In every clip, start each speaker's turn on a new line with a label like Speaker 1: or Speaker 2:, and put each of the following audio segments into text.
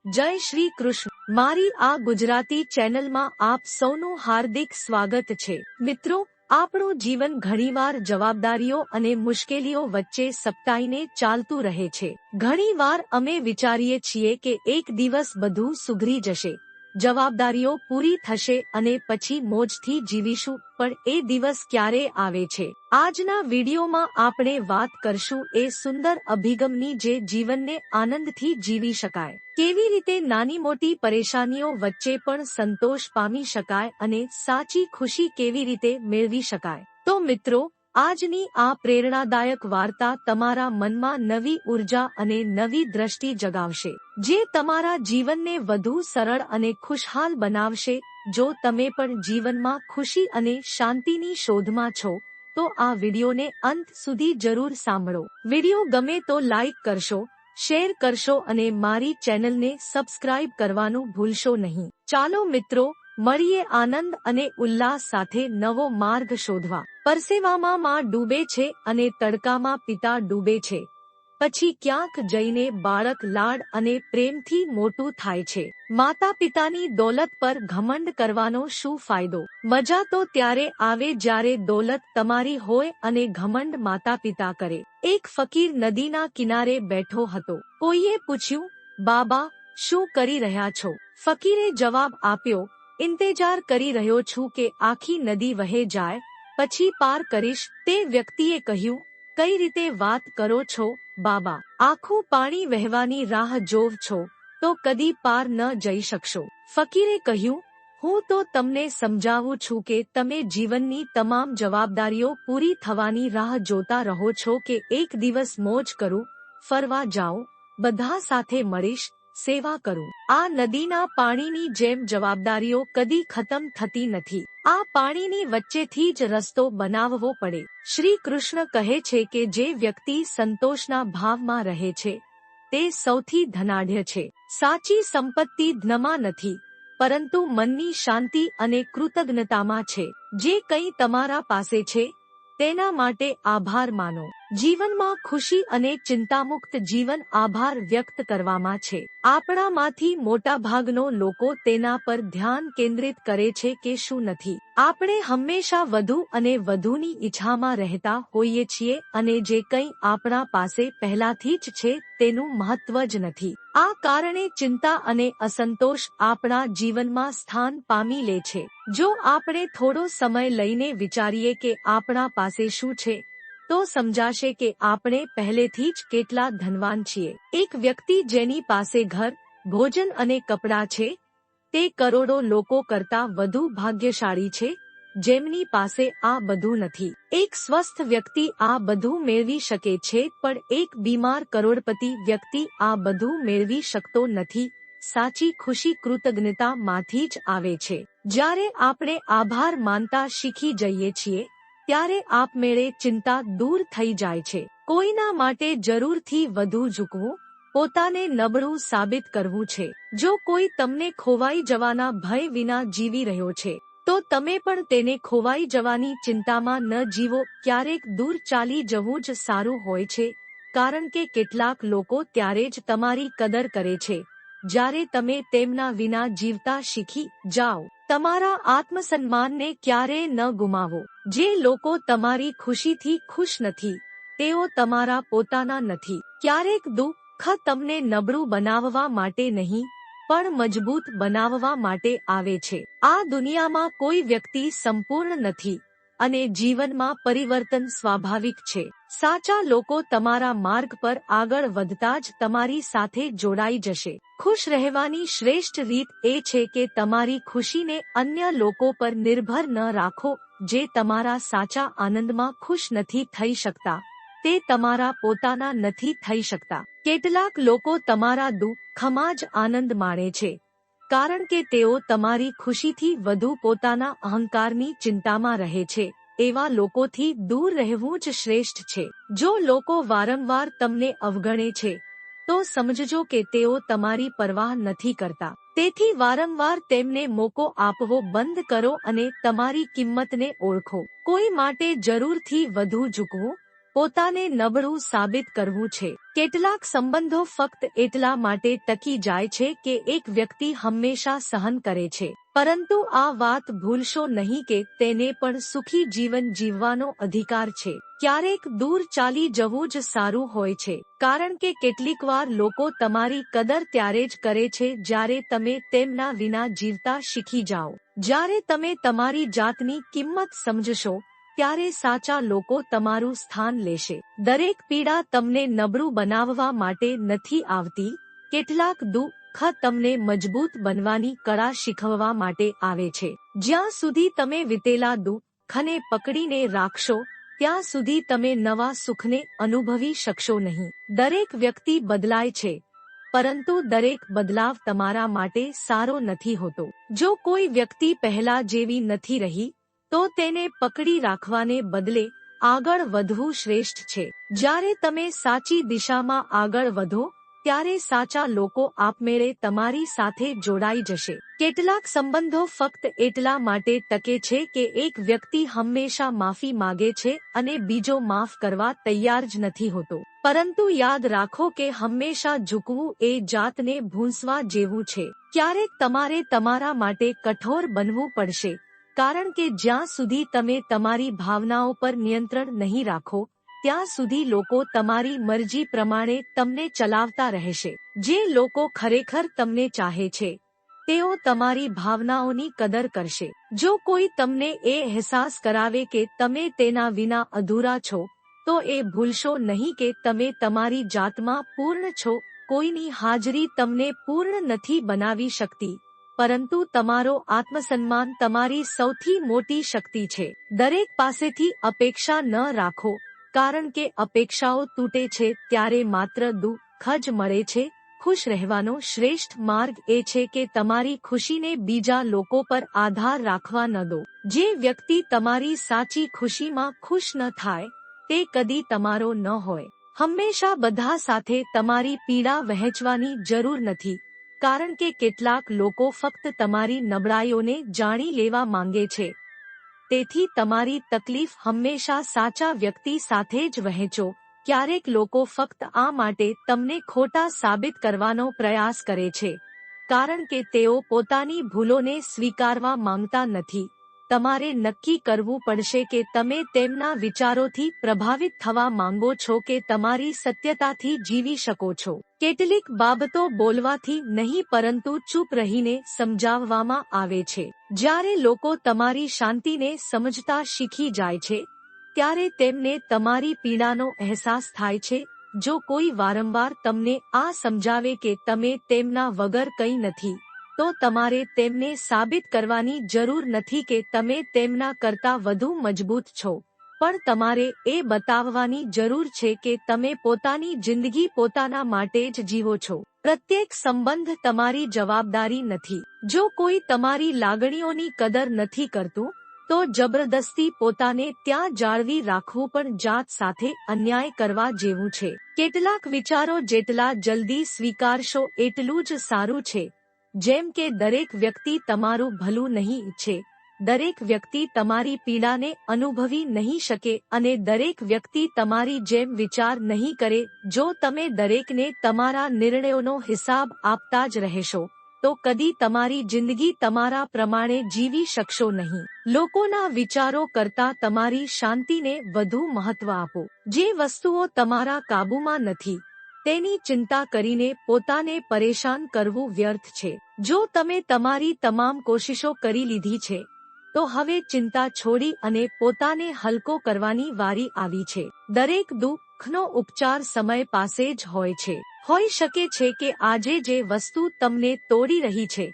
Speaker 1: જય શ્રી કૃષ્ણ। મારી આ ગુજરાતી ચેનલમાં આપ સૌનું હાર્દિક સ્વાગત છે। મિત્રો, આપણું જીવન ઘણીવાર જવાબદારીઓ અને મુશ્કેલીઓ વચ્ચે સપટાઈને ચાલતું રહે છે। ઘણીવાર અમે વિચારીએ છીએ કે એક દિવસ બધું સુધરી જશે, જવાબદારીઓ પૂરી થશે અને પછી મોજથી જીવીશું, પણ એ દિવસ ક્યારે આવે છે? આજના વિડીયોમાં આપણે વાત કરશું એ સુંદર અભિગમની જે જીવનને આનંદથી જીવી શકાય। કેવી રીતે નાની મોટી પરેશાનીઓ વચ્ચે પણ સંતોષ પામી શકાય અને સાચી ખુશી કેવી રીતે મેળવી શકાય। તો મિત્રો, આજની આ પ્રેરણાદાયક વાર્તા તમારા મનમાં નવી ઉર્જા અને નવી દ્રષ્ટિ જગાવશે, જે તમારા જીવનને વધુ સરળ અને ખુશહાલ બનાવશે। જો તમે પણ જીવનમાં ખુશી અને શાંતિની શોધમાં છો, તો આ વિડીયોને અંત સુધી જરૂર સાંભળો। વિડીયો ગમે તો લાઈક કરશો, શેર કરશો અને મારી ચેનલને સબસ્ક્રાઇબ કરવાનું ભૂલશો નહીં। ચાલો મિત્રો, મળીએ આનંદ અને ઉલ્લાસ સાથે નવો માર્ગ શોધવા। પરસેવામાં માં ડૂબે છે અને તડકામાં પિતા ડૂબે છે, પછી ક્યાંક જઈને બાળક લાડ અને પ્રેમથી મોટું થાય છે। માતા પિતાની દોલત પર ઘમંડ કરવાનો શું ફાયદો? મજા તો ત્યારે આવે જ્યારે દોલત તમારી હોય અને ઘમંડ માતા પિતા કરે। એક ફકીર નદીના કિનારે બેઠો હતો। કોઈએ પૂછ્યું, બાબા, શું કરી રહ્યા છો? ફકીરે જવાબ આપ્યો, ઇંતેજાર કરી રહ્યો છું કે આખી નદી વહે જાય, પછી પાર કરીશ। તે વ્યક્તિએ કહ્યું, કઈ રીતે વાત કરો છો બાબા? આખું પાણી વહેવાની રાહ જોવ છો તો કદી પાર ન જઈ શકશો। ફકીરે કહ્યું, હું તો તમને સમજાવું છું કે તમે જીવનની તમામ જવાબદારીઓ પૂરી થવાની રાહ જોતા રહો છો કે એક દિવસ મોજ કરું, ફરવા જાઉં, બધા સાથે મળીશ, સેવા કરું। આ નદીના પાણીની જેમ જવાબદારીઓ કદી ખતમ થતી નથી। આ પાણીની વચ્ચેથી જ રસ્તો બનાવવો પડે। શ્રી કૃષ્ણ કહે છે કે જે વ્યક્તિ સંતોષના ભાવમાં રહે છે, તે સૌથી ધનાઢ્ય છે। સાચી સંપત્તિ ધનમાં નથી, પરંતુ મનની શાંતિ અને કૃતજ્ઞતામાં છે। જે કંઈ તમારા પાસે છે, તેના માટે આભાર માનો। જીવનમાં ખુશી અને ચિંતામુક્ત જીવન આભાર વ્યક્ત કરવામાં છે। આપણામાંથી મોટાભાગનો લોકો તેના પર ધ્યાન કેન્દ્રિત કરે છે કે શું નથી। આપણે હંમેશા વધુ અને વધુની ઈચ્છામાં રહેતા હોઈએ છીએ અને જે કંઈ આપણા પાસે પહેલાથી જ છે તેનું મહત્વ જ નથી। આ કારણે ચિંતા અને અસંતોષ આપણા જીવનમાં સ્થાન પામી લે છે। જો આપણે થોડો સમય લઈને વિચારીએ કે આપણા પાસે શું છે, તો સમજાશે કે આપણે પહેલેથી જ કેટલા ધનવાન છીએ। એક વ્યક્તિ જેની પાસે ઘર, ભોજન અને કપડાં છે, તે કરોડો લોકો કરતાં વધુ ભાગ્યશાળી છે જેમની પાસે આ બધું નથી। એક સ્વસ્થ વ્યક્તિ આ બધું મેળવી શકે છે, પણ એક બીમાર કરોડપતિ વ્યક્તિ આ બધું મેળવી શકતો નથી। સાચી ખુશી કૃતજ્ઞતા માંથી જ આવે છે। જ્યારે આપણે આભાર માનતા શીખી જઈએ છીએ, ત્યારે આપમેળે ચિંતા દૂર થઈ જાય છે। કોઈના માટે જરૂરથી વધુ ઝૂકવું, પોતાને નબળું સાબિત કરવું છે। જો કોઈ તમને ખોવાઈ જવાના ભય વિના જીવી રહ્યો છે, તો તમે પણ તેને ખોવાઈ જવાની ચિંતામાં ન જીવો। ક્યારેક દૂર ચાલી જવું જ સારું હોય છે, કારણ કે કેટલાક લોકો ત્યારે જ તમારી કદર કરે છે જ્યારે તમે તેમના વિના જીવતા શીખી જાઓ। તમારા આત્મસન્માનને ક્યારેય ન ગુમાવો। જે લોકો તમારી ખુશીથી ખુશ નથી, તેઓ તમારા પોતાના નથી। ક્યારેક દુઃખ તમને નબળું બનાવવા માટે નહીં, પણ મજબૂત બનાવવા માટે આવે છે। આ દુનિયામાં કોઈ વ્યક્તિ સંપૂર્ણ નથી અને જીવનમાં પરિવર્તન સ્વાભાવિક છે। સાચા લોકો તમારા માર્ગ પર આગળ વધતા જ તમારી સાથે જોડાઈ જશે। ખુશ રહેવાની શ્રેષ્ઠ રીત એ છે કે તમારી ખુશીને અન્ય લોકો પર નિર્ભર ન રાખો। જે તમારા સાચા આનંદમાં ખુશ નથી થઈ શકતા, તે તમારા પોતાના નથી થઈ શકતા। કેટલાક લોકો તમારા દુઃખમાં જ આનંદ માણે છે, કારણ કે તેઓ તમારી ખુશીથી વધુ પોતાના અહંકારની ચિંતામાં રહે છે। એવા લોકોથી દૂર રહેવું જ શ્રેષ્ઠ છે। જો લોકો વારંવાર તમને અવગણે છે, તો સમજજો કે તેઓ તમારી પરવાહ નથી કરતા। તેથી વારંવાર તેમને મોકો આપવો બંધ કરો અને તમારી કિંમતને ઓળખો। કોઈ માટે જરૂરથી વધુ ઝૂકવું, પોતાને નબળું સાબિત કરવું છે. કેટલાક સંબંધો ફક્ત એટલા માટે ટકી જાય છે કે એક વ્યક્તિ હંમેશા સહન કરે છે, પરંતુ આ વાત ભૂલશો નહીં કે તેને પણ સુખી જીવન જીવવાનો અધિકાર છે. ક્યારેક દૂર ચાલી જવું જ સારું હોય છે, કારણ કે કેટલીકવાર લોકો તમારી કદર ત્યારે જ કરે છે જ્યારે તમે તેમના વિના જીવતા શીખી જાઓ. જ્યારે તમે તમારી જાતની કિંમત સમજશો, ત્યારે સાચા લોકો તમારું સ્થાન લેશે. દરેક પીડા તમને નબળું બનાવવા માટે નથી આવતી. કેટલાક દુઃખ તમને મજબૂત બનવાની કળા શીખવવા માટે આવે છે. જ્યાં સુધી તમે વીતેલા દુઃખને પકડીને રાખશો, ત્યાં સુધી તમે નવા સુખને અનુભવી શકશો નહીં. દરેક વ્યક્તિ બદલાય છે, પરંતુ દરેક બદલાવ તમારા માટે સારો નથી હોતો. જો કોઈ વ્યક્તિ પહેલા જેવી નથી રહી, તો તેને પકડી રાખવાને બદલે આગળ વધવું શ્રેષ્ઠ છે. જ્યારે તમે સાચી દિશામાં આગળ વધો, ત્યારે સાચા લોકો આપમેળે તમારી સાથે જોડાઈ જશે. કેટલાક સંબંધો ફક્ત એટલા માટે ટકે છે કે એક વ્યક્તિ હંમેશા માફી માગે છે અને બીજો માફ કરવા તૈયાર જ નથી હોતો. પરંતુ યાદ રાખો કે હંમેશા ઝૂકવું એ જાતને ભૂંસવા જેવું છે. ક્યારેક તમારે તમારા માટે કઠોર બનવું પડશે, કારણ કે જ્યાં સુધી તમે તમારી ભાવનાઓ પર નિયંત્રણ નહીં રાખો, ત્યાં સુધી લોકો તમારી મરજી પ્રમાણે તમને ચલાવતા રહેશે. જે લોકો ખરેખર તમને ચાહે છે, તેઓ તમારી ભાવનાઓની કદર કરશે. જો કોઈ તમને એ અહેસાસ કરાવે કે તમે તેના વિના અધૂરા છો, તો એ ભૂલશો નહીં કે તમે તમારી જાતમાં પૂર્ણ છો. કોઈની હાજરી તમને પૂર્ણ નથી બનાવી શકતી, પરંતુ તમારો આત્મસન્માન તમારી સૌથી મોટી શક્તિ છે. દરેક પાસેથી અપેક્ષા ન રાખો, કારણ કે અપેક્ષાઓ તૂટે છે ત્યારે માત્ર દુઃખ જ મળે છે. ખુશ રહેવાનો શ્રેષ્ઠ માર્ગ એ છે કે તમારી ખુશીને બીજા લોકો પર આધાર રાખવા ન દો. જે વ્યક્તિ તમારી સાચી ખુશીમાં ખુશ ન થાય, તે કદી તમારો ન હોય. હંમેશા બધા સાથે તમારી પીડા વહેંચવાની જરૂર નથી, કારણ કે કેટલાક લોકો ફક્ત તમારી નબળાઈઓને જાણી લેવા માંગે છે. તેથી તમારી તકલીફ હંમેશા સાચા વ્યક્તિ સાથે જ વહેંચો. ક્યારેક લોકો ફક્ત આ માટે તમને ખોટા સાબિત કરવાનો પ્રયાસ કરે છે, કારણ કે તેઓ પોતાની ભૂલોને સ્વીકારવા માંગતા નથી. તમારે નક્કી કરવું પડશે કે તમે તેમના વિચારોથી પ્રભાવિત થવા માંગો છો કે તમારી સત્યતાથી જીવી શકો છો. કેટલીક બાબતો બોલવાથી નહીં પરંતુ ચૂપ રહીને સમજાવવામાં આવે છે. જ્યારે લોકો તમારી શાંતિને સમજતા શીખી જાય છે, ત્યારે તેમને તમારી પીડાનો અહેસાસ થાય છે. જો કોઈ વારંવાર તમને આ સમજાવે કે તમે તેમના વગર કંઈ નથી, તો તમારે તેમને સાબિત કરવાની જરૂર નથી કે તમે તેમના કરતાં વધુ મજબૂત છો, પણ તમારે એ બતાવવાની જરૂર છે કે તમે પોતાની જિંદગી પોતાના માટે જ જીવો છો. પ્રત્યેક સંબંધ તમારી જવાબદારી નથી. જો કોઈ તમારી લાગણીઓની કદર નથી કરતું, તો જબરદસ્તી પોતાને ત્યાં જાળવી રાખવું પણ જાત સાથે અન્યાય કરવા જેવું છે. કેટલાક વિચારો જેટલા જલ્દી સ્વીકારશો એટલું જ સારું છે. જેમ કે દરેક વ્યક્તિ તમારું ભલું નહીં ઈચ્છે, દરેક વ્યક્તિ તમારી પીડાને અનુભવી નહીં શકે અને દરેક વ્યક્તિ તમારી જેમ વિચાર નહીં કરે. જો તમે દરેકને તમારા નિર્ણયોનો હિસાબ આપતા જ રહેશો, તો કદી તમારી જિંદગી તમારા પ્રમાણે જીવી શકશો નહીં. લોકોના વિચારો કરતાં તમારી શાંતિને વધુ મહત્વ આપો. જે વસ્તુઓ તમારા કાબૂમાં નથી, તેની ચિંતા કરીને પોતાને પરેશાન કરવું વ્યર્થ છે. જો તમે તમારી તમામ કોશિશો કરી લીધી છે, તો હવે ચિંતા છોડી અને પોતાને હલકો કરવાની વારી આવી છે. દરેક દુઃખનો ઉપચાર સમય પાસે જ હોય છે. હોઈ શકે છે કે આજે જે વસ્તુ તમને તોડી રહી છે,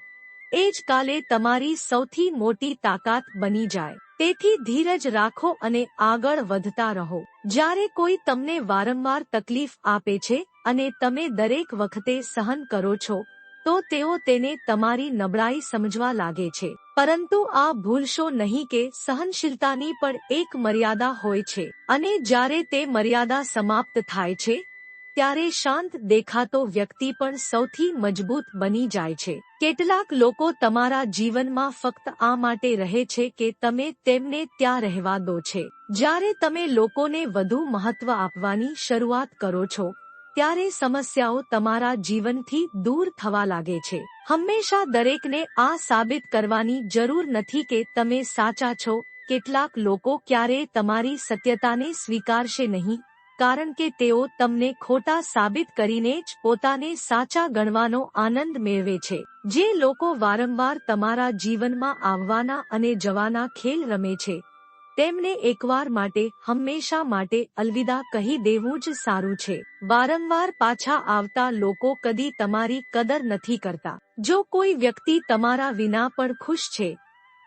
Speaker 1: એ જ કાલે તમારી સૌથી મોટી તાકાત બની જાય. તેથી ધીરજ રાખો અને આગળ વધતા રહો. જ્યારે કોઈ તમને વારંવાર તકલીફ આપે છે અને તમે દરેક વખતે સહન કરો છો, તો તેઓ તેને તમારી નબળાઈ સમજવા લાગે છે. પરંતુ આ ભૂલશો નહીં કે સહનશીલતાની પણ એક મર્યાદા હોય છે, અને જ્યારે તે મર્યાદા સમાપ્ત થાય છે, ત્યારે શાંત દેખાતો વ્યક્તિ પણ સૌથી મજબૂત બની જાય છે. કેટલાક લોકો તમારા જીવનમાં ફક્ત આ માટે રહે છે કે તમે તેમને ત્યાં રહેવા દો છે. જ્યારે તમે લોકોને વધુ મહત્વ આપવાની શરૂઆત કરો છો, ત્યારે સમસ્યાઓ તમારા જીવનથી દૂર થવા લાગે છે. હંમેશા દરેકને આ સાબિત કરવાની જરૂર નથી કે તમે સાચા છો. કેટલાક લોકો ક્યારેય તમારી સત્યતાને સ્વીકારશે નહીં, કારણ કે તેઓ તમને ખોટા સાબિત કરીને જ પોતાને સાચા ગણવાનો આનંદ મેળવે છે. જે લોકો વારંવાર તમારા જીવનમાં આવવાના અને જવાના ખેલ રમે છે, તેમને એકવાર માટે હંમેશા માટે અલવિદા કહી દેવું જ સારું છે. વારંવાર પાછા આવતા લોકો કદી તમારી કદર નથી કરતા. જો કોઈ વ્યક્તિ તમારા વિના પણ ખુશ છે,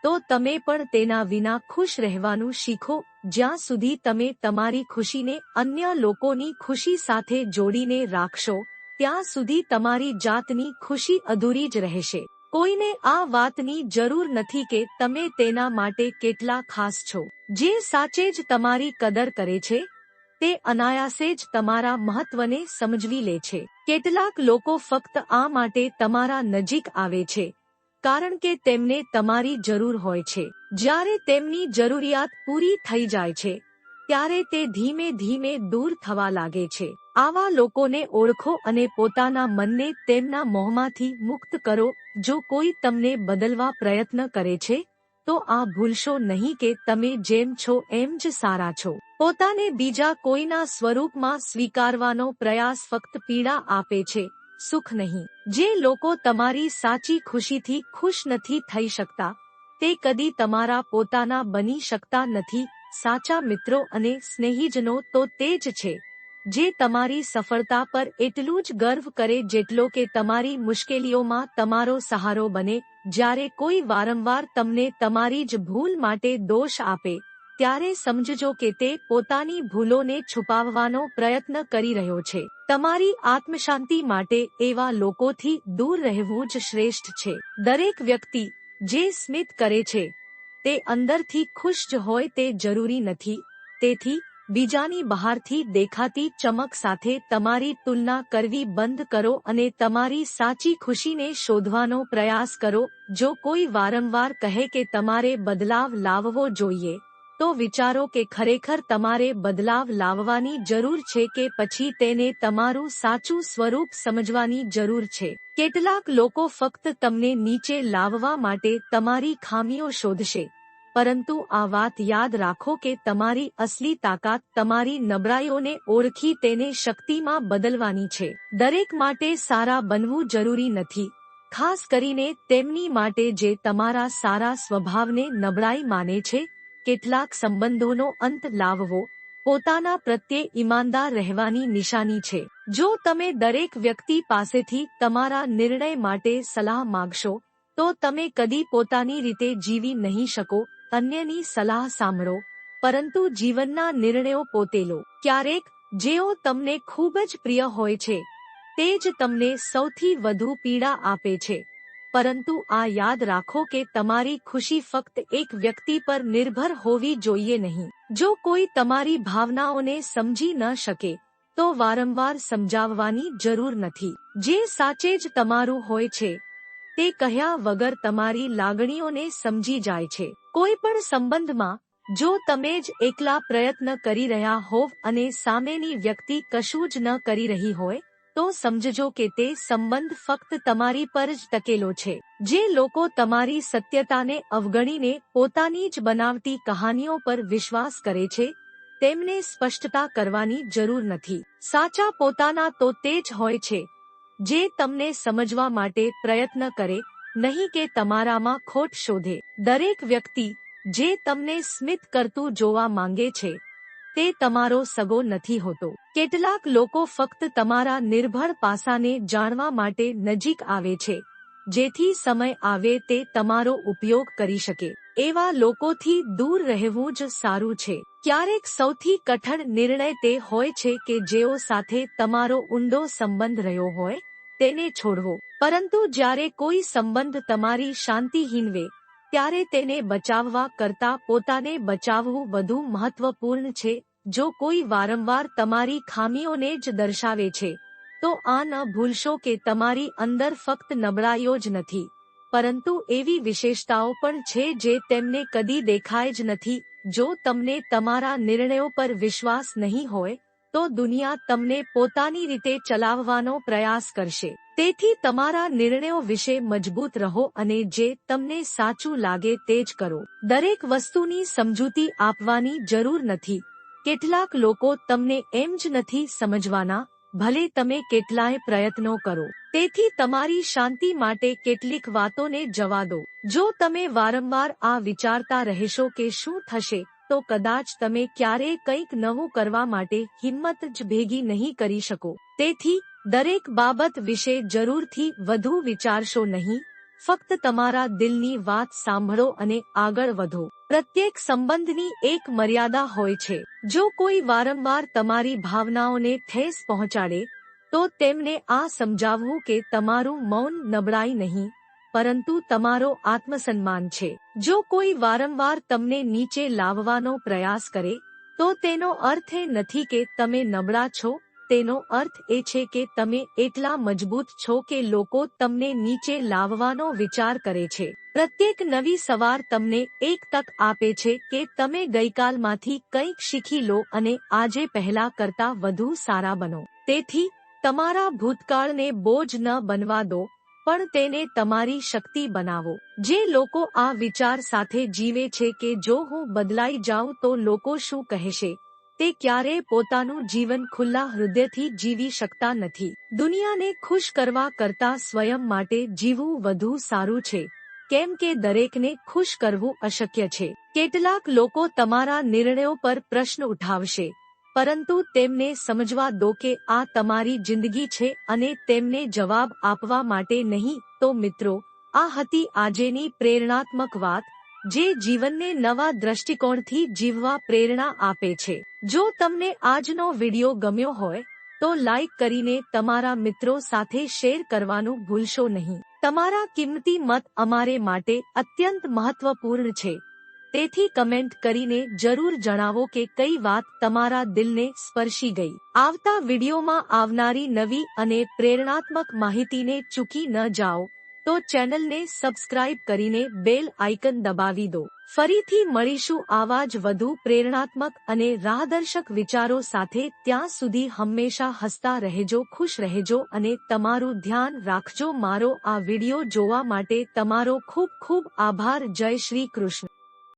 Speaker 1: તો તમે પણ તેના વિના ખુશ રહેવાનું શીખો. જ્યાં સુધી તમે તમારી ખુશીને અન્ય લોકોની ખુશી સાથે જોડીને રાખશો, ત્યાં સુધી તમારી જાતની ખુશી અધૂરી જ રહેશે. કોઈને આ વાતની જરૂર નથી કે તમે તેના માટે કેટલા ખાસ છો. જે સાચે જ તમારી કદર કરે છે, તે અનાયાસે જ તમારા મહત્વને સમજી લે છે. કેટલાક લોકો ફક્ત આ માટે તમારા નજીક આવે છે કારણ કે તેમને તમારી જરૂર હોય છે. જ્યારે તેમની જરૂરિયાત પૂરી થઈ જાય છે, ત્યારે તે ધીમે ધીમે દૂર થવા લાગે છે. આવા લોકોને ઓળખો અને પોતાના મનને તેમના મોહમાંથી મુક્ત કરો. જો કોઈ તમને બદલવા પ્રયત્ન કરે છે, તો આ ભૂલશો નહીં કે તમે જેમ છો એમ જ સારા છો. પોતાને બીજા કોઈના સ્વરૂપમાં સ્વીકારવાનો પ્રયાસ ફક્ત પીડા આપે છે, સુખ નહીં. જે લોકો તમારી સાચી ખુશીથી ખુશ નથી થઈ શકતા, તે કદી તમારા પોતાના બની શકતા નથી. સાચા મિત્રો અને સ્નેહીજનો તો તે જ છે જે તમારી સફળતા પર એટલું જ ગર્વ કરે જેટલો કે તમારી મુશ્કેલીઓમાં તમારો સહારો બને. જ્યારે કોઈ વારંવાર તમને તમારી જ ભૂલ માટે દોષ આપે, ત્યારે સમજજો કે તે પોતાની ભૂલોને છુપાવવાનો પ્રયત્ન કરી રહ્યો છે. તમારી આત્મશાંતિ માટે એવા લોકોથી દૂર રહેવું જ શ્રેષ્ઠ છે. દરેક વ્યક્તિ જે સ્મિત કરે છે, તે અંદરથી ખુશ જ હોય તે જરૂરી નથી. તેથી બીજાની બહારથી દેખાતી ચમક સાથે તમારી તુલના કરવી બંધ કરો અને તમારી સાચી ખુશીને શોધવાનો પ્રયાસ કરો. જો કોઈ વારંવાર કહે કે તમારે બદલાવ લાવવો જોઈએ, તો વિચારો કે ખરેખર તમારે બદલાવ લાવવાની જરૂર છે કે પછી તેને તમારું સાચું સ્વરૂપ સમજવાની જરૂર છે. કેટલાક લોકો ફક્ત તમને નીચે લાવવા માટે તમારી ખામીઓ શોધશે, પરંતુ આ વાત યાદ રાખો કે તમારી અસલી તાકાત તમારી નબળાઈઓને ઓળખી તેને શક્તિમાં બદલવાની છે. દરેક માટે સારા બનવું જરૂરી નથી, ખાસ કરીને તેમની માટે જે તમારા સારા સ્વભાવને નબળાઈ માને છે. કેટલાક સંબંધોનો અંત લાવવો પોતાના પ્રત્યે ઈમાનદાર રહેવાની નિશાની છે. જો તમે દરેક વ્યક્તિ પાસેથી તમારા નિર્ણય માટે સલાહ માંગશો, તો તમે કદી પોતાની રીતે જીવી નહીં શકો. અન્યની સલાહ સાંભળો, પરંતુ જીવનના નિર્ણયો પોતે લો. ક્યારેક જેઓ તમને ખૂબ જ પ્રિય હોય છે, તે જ તમને સૌથી વધુ પીડા આપે છે. પરંતુ આ યાદ રાખો કે તમારી ખુશી ફક્ત એક વ્યક્તિ પર નિર્ભર હોવી જોઈએ નહીં. જો કોઈ તમારી ભાવનાઓને સમજી ન શકે, તો વારંવાર સમજાવવાની જરૂર નથી. જે સાચે જ તમારું હોય છે, તે કહ્યા વગર તમારી લાગણીઓને સમજી જાય છે. કોઈ પણ સંબંધમાં જો તમે જ એકલા પ્રયત્ન કરી રહ્યા હોવ અને સામેની વ્યક્તિ કશું જ ન કરી રહી હોય, તો સમજજો કે તે સંબંધ ફક્ત તમારી પર જ ટકેલો છે. જે લોકો તમારી સત્યતાને અવગણીને પોતાની જ બનાવટી કહાનીઓ પર વિશ્વાસ કરે છે, તેમને સ્પષ્ટતા કરવાની જરૂર નથી. સાચા પોતાના તો તે જ હોય છે જે તમને સમજવા માટે પ્રયત્ન કરે, નહીં કે તમારામાં ખોટ શોધે. દરેક વ્યક્તિ જે તમને સ્મિત કરતું જોવા માંગે છે, તે તમારો સગો નથી હોતો. કેટલાક લોકો ફક્ત તમારા નિર્ભર પાસાને જાણવા માટે નજીક આવે છે, જેથી સમય આવે તે તમારો ઉપયોગ કરી શકે. એવા લોકોથી દૂર રહેવું જ સારું છે. ક્યારેક સૌથી કઠણ નિર્ણય તે હોય છે કે જેઓ સાથે તમારો ઊંડો સંબંધ રહ્યો હોય, તેને છોડવો. પરંતુ જ્યારે કોઈ સંબંધ તમારી શાંતિ હીનવે, ત્યારે તેને બચાવવા કરતાં પોતાને બચાવવું વધુ મહત્વપૂર્ણ છે. જો કોઈ વારંવાર તમારી ખામીઓને જ દર્શાવે છે તો આ ન ભૂલશો કે તમારી અંદર ફક્ત નબળાઈઓ જ નથી, પરંતુ એવી વિશેષતાઓ પણ છે જે તેમને કદી દેખાય જ નથી. જો તમને તમારા નિર્ણયો પર વિશ્વાસ નહીં હોય તો દુનિયા તમને પોતાની રીતે ચલાવવાનો પ્રયાસ કરશે. તેથી તમારા નિર્ણયો વિશે મજબૂત રહો અને જે તમને સાચું લાગે તે જ કરો. દરેક વસ્તુની સમજૂતી આપવાની જરૂર નથી. કેટલાક લોકો તમને એમ જ નથી સમજવાના, ભલે તમે કેટલાય પ્રયત્નો કરો. તેથી તમારી શાંતિ માટે કેટલીક વાતોને જવા દો. જો તમે વારંવાર આ વિચારતા રહેશો કે શું થશે, તો કદાચ તમે ક્યારેય કંઈક નવું કરવા માટે હિંમત જ ભેગી નહીં કરી શકો. તેથી દરેક બાબત વિશે જરૂરથી વધુ વિચારશો નહીં. ફક્ત તમારા દિલની વાત સાંભળો અને આગળ વધો. પ્રત્યેક સંબંધની એક મર્યાદા હોય છે. જો કોઈ વારંવાર તમારી ભાવનાઓને ઠેસ પહોંચાડે તો તેમને આ સમજાવવું કે તમારું મૌન નબળાઈ નહીં, પરંતુ તમારો આત્મસન્માન છે. જો કોઈ વારંવાર તમને નીચે લાવવાનો પ્રયાસ કરે તો તેનો અર્થ એ નથી કે તમે નબળા છો, તેનો અર્થ એ છે કે તમે એટલા મજબૂત છો કે લોકો તમને નીચે લાવવાનો વિચાર કરે છે. પ્રત્યેક નવી સવાર તમને એક તક આપે છે કે તમે ગઈકાલમાંથી કંઈક શીખી લો અને આજે પહેલા કરતા વધુ સારા બનો. તેથી તમારા ભૂતકાળને બોજ ન બનવા દો, પણ તેને તમારી શક્તિ બનાવો. જે લોકો આ વિચાર સાથે જીવે છે કે જો હું બદલાઈ જાઉં તો લોકો શું કહેશે, તે ક્યારેય પોતાનું જીવન ખુલ્લા હૃદયથી જીવી શકતા નથી. દુનિયાને ખુશ કરવા કરતાં સ્વયં માટે જીવવું વધુ સારું છે, કેમ કે દરેકને ખુશ કરવું અશક્ય છે. કેટલાક લોકો તમારા નિર્ણયો પર પ્રશ્ન ઉઠાવશે, પરંતુ તેમને સમજવા દો કે આ તમારી જિંદગી છે અને તેમને જવાબ આપવા માટે નહીં. તો મિત્રો, આ હતી આજેની પ્રેરણાત્મક વાત, જે જીવનને નવા દ્રષ્ટિકોણથી જીવવા પ્રેરણા આપે છે. જો તમને આજનો વિડિયો ગમ્યો હોય તો લાઈક કરીને તમારા મિત્રો સાથે શેર કરવાનું ભૂલશો નહીં. તમારા કિંમતી મત અમારે માટે અત્યંત મહત્વપૂર્ણ છે. તેથી કમેન્ટ કરીને જરૂર જણાવો કે કઈ વાત તમારા દિલને સ્પર્શી ગઈ. આવતા વિડિયોમાં આવનારી નવી અને પ્રેરણાત્મક માહિતીને ચૂકી ન જાઓ તો ચેનલને સબસ્ક્રાઇબ કરીને બેલ આઇકન દબાવી દો. ફરીથી મળીશું આવા જ વધુ પ્રેરણાત્મક અને રાહદર્શક વિચારો સાથે. ત્યાં સુધી હંમેશા હસતા રહેજો, ખુશ રહેજો અને તમારું ધ્યાન રાખજો. મારો આ વિડિયો જોવા માટે તમારો ખૂબ ખૂબ આભાર. જય શ્રી કૃષ્ણ.